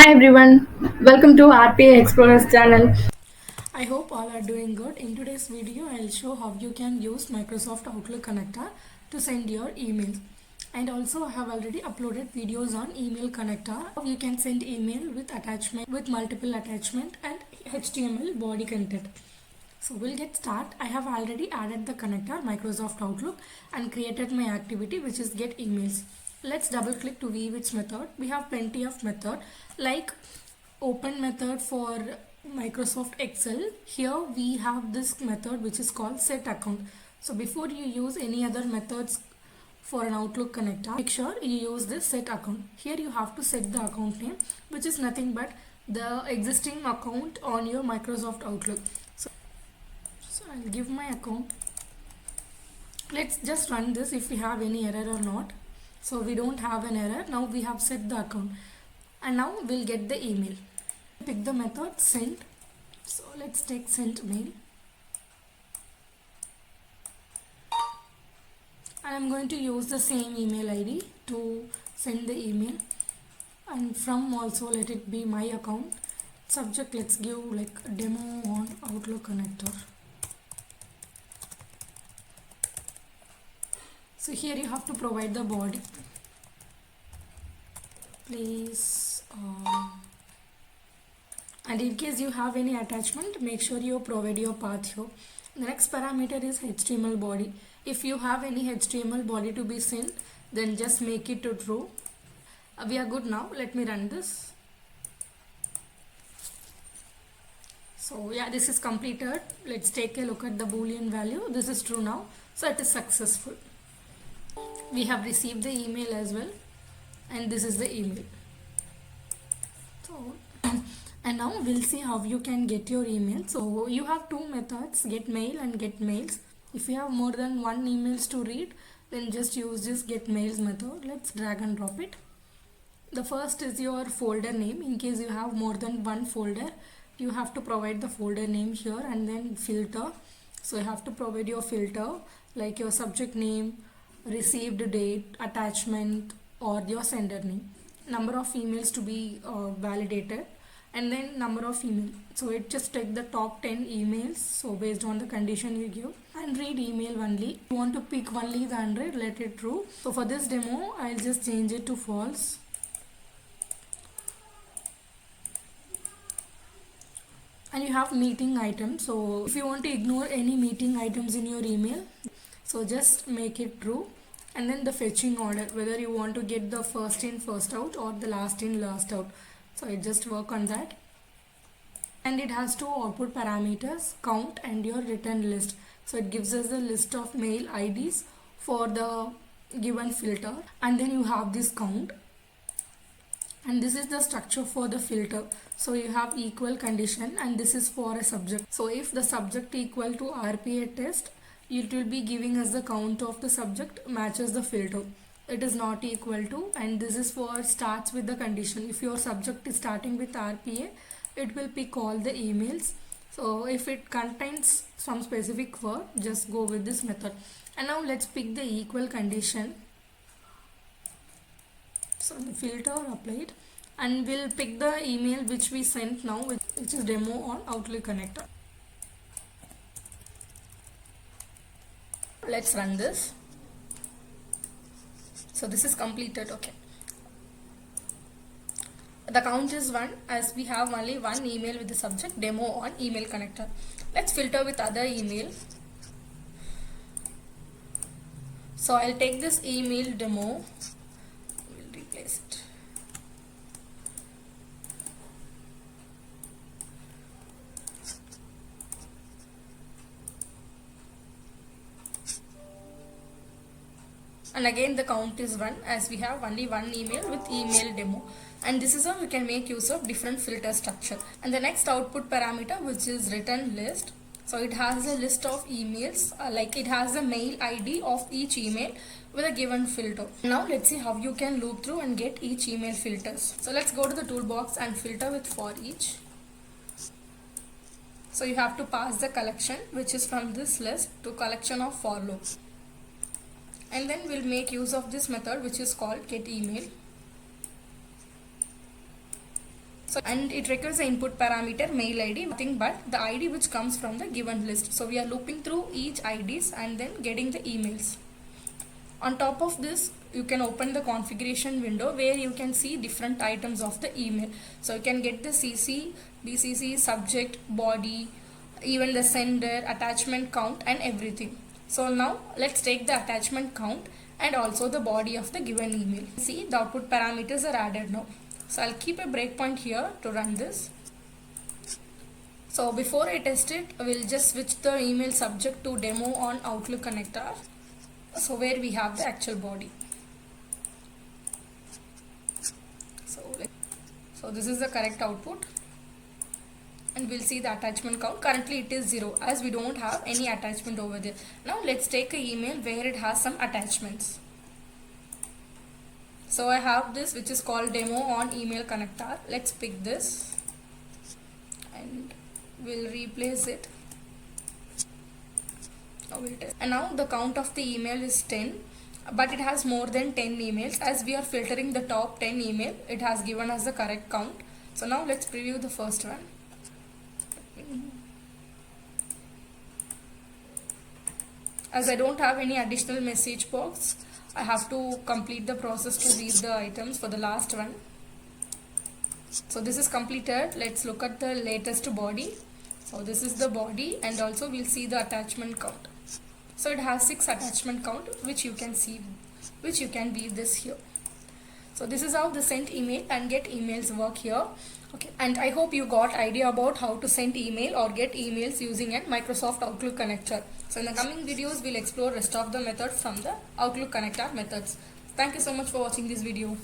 Hi everyone, welcome to RPA Explorers channel. I hope all are doing good. In today's video, I'll show how you can use Microsoft Outlook connector to send your emails. And also I have already uploaded videos on email connector. You can send email with attachment, with multiple attachment and HTML body content. So we'll get start. I have already added the connector Microsoft Outlook and created my activity which is get emails. Let's double click to view which method. We have plenty of method like open method for Microsoft Excel. Here we have this method which is called set account. So before you use any other methods for an Outlook connector, make sure you use this set account. Here you have to set the account name, which is nothing but the existing account on your Microsoft Outlook. So I'll give my account. Let's just run this if we have any error or not. So we don't have an error. Now we have set the account and now we'll get the email. Pick the method send. So let's take sent mail. And I'm going to use the same email ID to send the email. And from also let it be my account. Subject, let's give like demo on Outlook connector. So here you have to provide the body. Please. And in case you have any attachment, make sure you provide your path here. The next parameter is HTML body. If you have any HTML body to be sent, then just make it to true. We are good now. Let me run this. So yeah, this is completed. Let's take a look at the boolean value. This is true now. So it is successful. We have received the email as well. And this is the email. So and now we'll see how you can get your email. So you have two methods, get mail and get mails. If you have more than one emails to read, then just use this get mails method. Let's drag and drop it. The first is your folder name. In case you have more than one folder, you have to provide the folder name here and then filter. So you have to provide your filter like your subject name, received date, attachment or your sender name. Number of emails to be validated and then number of email. So it just take the top 10 emails. So based on the condition you give and read email only. You want to pick only the 100, let it true. So for this demo, I'll just change it to false. And you have meeting items. So if you want to ignore any meeting items in your email, so just make it true. And then the fetching order, whether you want to get the first in first out or the last in last out. So I just work on that. And it has two output parameters, count and your return list. So it gives us the list of mail IDs for the given filter. And then you have this count. And this is the structure for the filter. So you have equal condition and this is for a subject. So if the subject equal to RPA test, it will be giving us the count of the subject matches the filter. It is not equal to, and this is for starts with the condition. If your subject is starting with RPA, it will pick all the emails. So if it contains some specific word, just go with this method. And now let's pick the equal condition. So the filter applied and we'll pick the email which we sent now, which is demo on Outlook connector. Let's run this. So this is completed. Okay, the count is 1 as we have only one email with the subject demo on email connector. Let's filter with other email. So I'll take this email demo, we'll replace it. And again the count is 1 as we have only one email with email demo. And this is how we can make use of different filter structure. And the next output parameter, which is return list. So it has a list of emails, like it has a mail ID of each email with a given filter. Now let's see how you can loop through and get each email filters. So let's go to the toolbox and filter with for each. So you have to pass the collection which is from this list to collection of for loop. And then we'll make use of this method which is called get email. So, and it requires the input parameter mail ID, nothing but the ID which comes from the given list. So we are looping through each IDs and then getting the emails. On top of this, you can open the configuration window where you can see different items of the email. So you can get the CC, BCC, subject, body, even the sender, attachment count and everything. So now let's take the attachment count and also the body of the given email. See, the output parameters are added now. So I'll keep a breakpoint here to run this. So before I test it, we'll just switch the email subject to demo on Outlook connector. So where we have the actual body. So this is the correct output. And we'll see the attachment count. Currently it is 0 as we don't have any attachment over there. Now let's take an email where it has some attachments. So I have this which is called demo on email connector. Let's pick this and we'll replace it. And now the count of the email is 10, but it has more than 10 emails. As we are filtering the top 10 email, it has given us the correct count. So now let's preview the first one. As I don't have any additional message box, I have to complete the process to read the items for the last one. So this is completed. Let's look at the latest body. So this is the body and also we'll see the attachment count. So it has 6 attachment count which you can see, which you can view this here. So this is how the send email and get emails work here. Okay, and I hope you got idea about how to send email or get emails using a Microsoft Outlook connector. So in the coming videos, we'll explore rest of the methods from the Outlook connector methods. Thank you so much for watching this video.